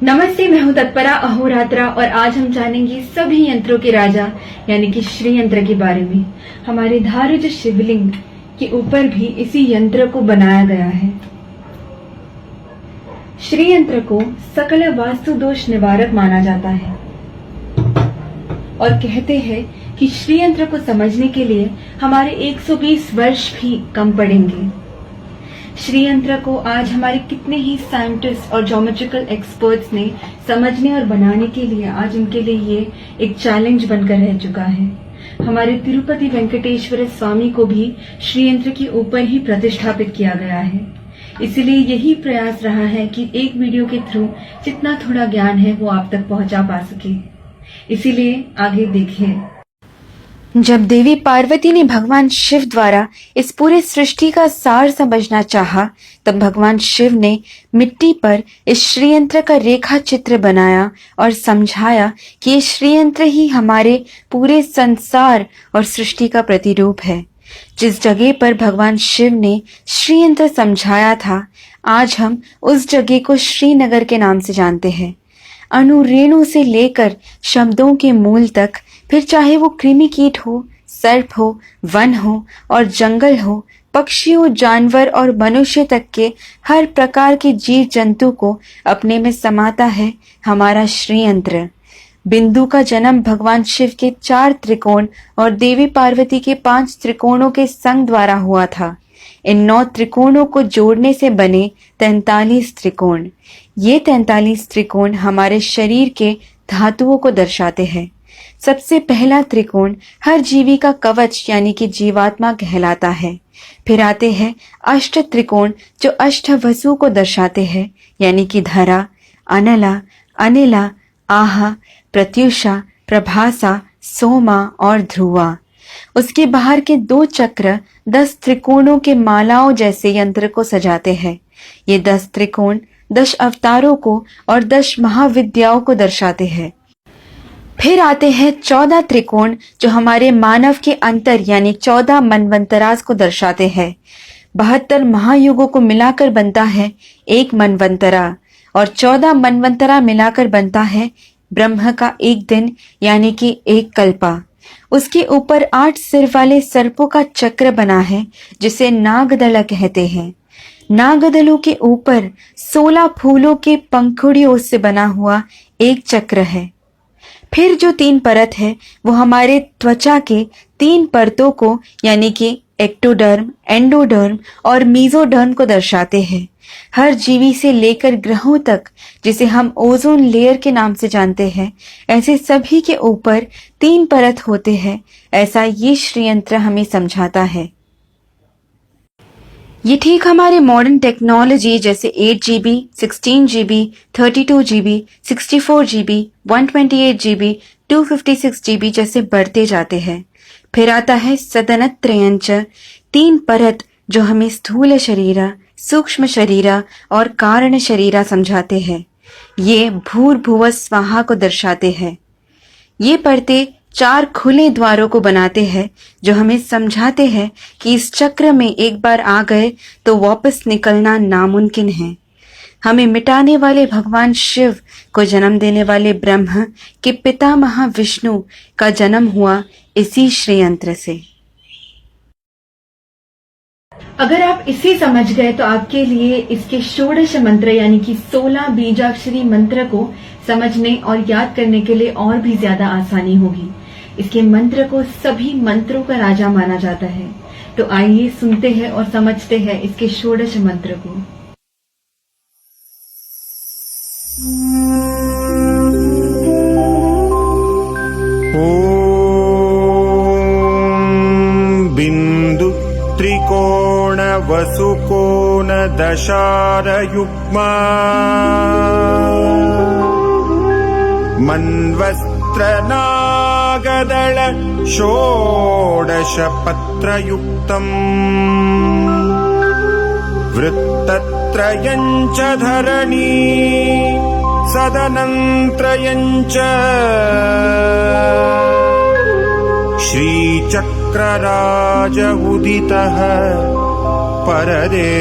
नमस्ते, मैं हूं तत्परा अहोरात्रा और आज हम जानेंगे सभी यंत्रों के राजा यानी कि श्री यंत्र के बारे में। हमारे धारुज शिवलिंग के ऊपर भी इसी यंत्र को बनाया गया है। श्री यंत्र को सकल वास्तु दोष निवारक माना जाता है और कहते हैं कि श्री यंत्र को समझने के लिए हमारे 120 वर्ष भी कम पड़ेंगे। श्री यंत्र को आज हमारे कितने ही साइंटिस्ट और ज्योमेट्रिकल एक्सपर्ट्स ने समझने और बनाने के लिए आज उनके लिए ये एक चैलेंज बनकर रह चुका है। हमारे तिरुपति वेंकटेश्वर स्वामी को भी श्री यंत्र के ऊपर ही प्रतिष्ठापित किया गया है। इसलिए यही प्रयास रहा है कि एक वीडियो के थ्रू जितना थोड़ा ज्ञान है वो आप तक पहुंचा पा सके। इसीलिए आगे देखिए। जब देवी पार्वती ने भगवान शिव द्वारा इस पूरे सृष्टि का सार समझना चाहा, तब भगवान शिव ने मिट्टी पर इस श्रीयंत्र का रेखा चित्र बनाया और समझाया कि ये श्रीयंत्र ही हमारे पूरे संसार और सृष्टि का प्रतिरूप है। जिस जगह पर भगवान शिव ने श्रीयंत्र समझाया था, आज हम उस जगह को श्रीनगर के नाम से जानते हैं। अणु से लेकर शब्दों के मूल तक, फिर चाहे वो कृमि कीट हो, सर्प हो, वन हो और जंगल हो, पक्षियों, जानवर और मनुष्य तक के हर प्रकार के जीव जंतु को अपने में समाता है हमारा श्रीयंत्र। बिंदु का जन्म भगवान शिव के 4 त्रिकोण और देवी पार्वती के 5 त्रिकोणों के संग द्वारा हुआ था। इन 9 त्रिकोणों को जोड़ने से बने 43 त्रिकोण। ये 43 त्रिकोण हमारे शरीर के धातुओं को दर्शाते हैं। सबसे पहला त्रिकोण हर जीवी का कवच यानी कि जीवात्मा कहलाता है। फिर आते हैं अष्ट त्रिकोण जो अष्ट वसु को दर्शाते हैं यानी कि धरा, अनला, अनिला, आहा, प्रत्युषा, प्रभासा, सोमा और ध्रुवा। उसके बाहर के 2 चक्र 10 त्रिकोणों के मालाओं जैसे यंत्र को सजाते हैं। ये 10 त्रिकोण 10 अवतारों को और 10 महाविद्याओं को दर्शाते हैं। फिर आते हैं 14 त्रिकोण जो हमारे मानव के अंतर यानी 14 मनवंतरास को दर्शाते हैं। 72 महायुगों को मिलाकर बनता है एक मनवंतरा और 14 मनवंतरा मिलाकर बनता है ब्रह्म का एक दिन यानी कि एक कल्पा। उसके ऊपर 8 सिर वाले सर्पों का चक्र बना है जिसे नागदला कहते हैं। नागदलों के ऊपर 16 फूलों के पंखुड़ियों से बना हुआ एक चक्र है। फिर जो 3 परत है वो हमारे त्वचा के 3 परतों को यानी कि एक्टोडर्म, एंडोडर्म और मीजोडर्म को दर्शाते हैं। हर जीवी से लेकर ग्रहों तक, जिसे हम ओजोन लेयर के नाम से जानते हैं, ऐसे सभी के ऊपर 3 परत होते हैं। ऐसा ये श्रीयंत्र हमें समझाता है। ये ठीक हमारे मॉडर्न टेक्नोलॉजी जैसे 8 GB, 16 GB, 32 GB, 64 GB, 128 GB, 256 GB जैसे बढ़ते जाते हैं। फिर आता है सदनत्रयंच, 3 परत जो हमें स्थूल शरीरा, सूक्ष्म शरीरा और कारण शरीरा समझाते हैं। ये भूर्भुव स्वाहा को दर्शाते हैं। ये परतें 4 खुले द्वारों को बनाते हैं जो हमें समझाते हैं कि इस चक्र में एक बार आ गए तो वापस निकलना नामुमकिन है। हमें मिटाने वाले भगवान शिव को जन्म देने वाले ब्रह्म के पितामह विष्णु का जन्म हुआ इसी श्रीयंत्र से। अगर आप इसे समझ गए तो आपके लिए इसके षोडश मंत्र यानी कि 16 बीजाक्षरी मंत्र को समझने और याद करने के लिए और भी ज्यादा आसानी होगी। इसके मंत्र को सभी मंत्रों का राजा माना जाता है। तो आइए सुनते हैं और समझते हैं इसके षोडश मंत्र को। ओम बिंदु त्रिकोण वसुकोण दशार युग्मा मन्वस्त्र नागदल षोडश पत्रयुक्तम् वृत्तत्रयञ्च धरणी सदनंत्रयञ्च श्रीचक्रराज उदितः परदेवतायाः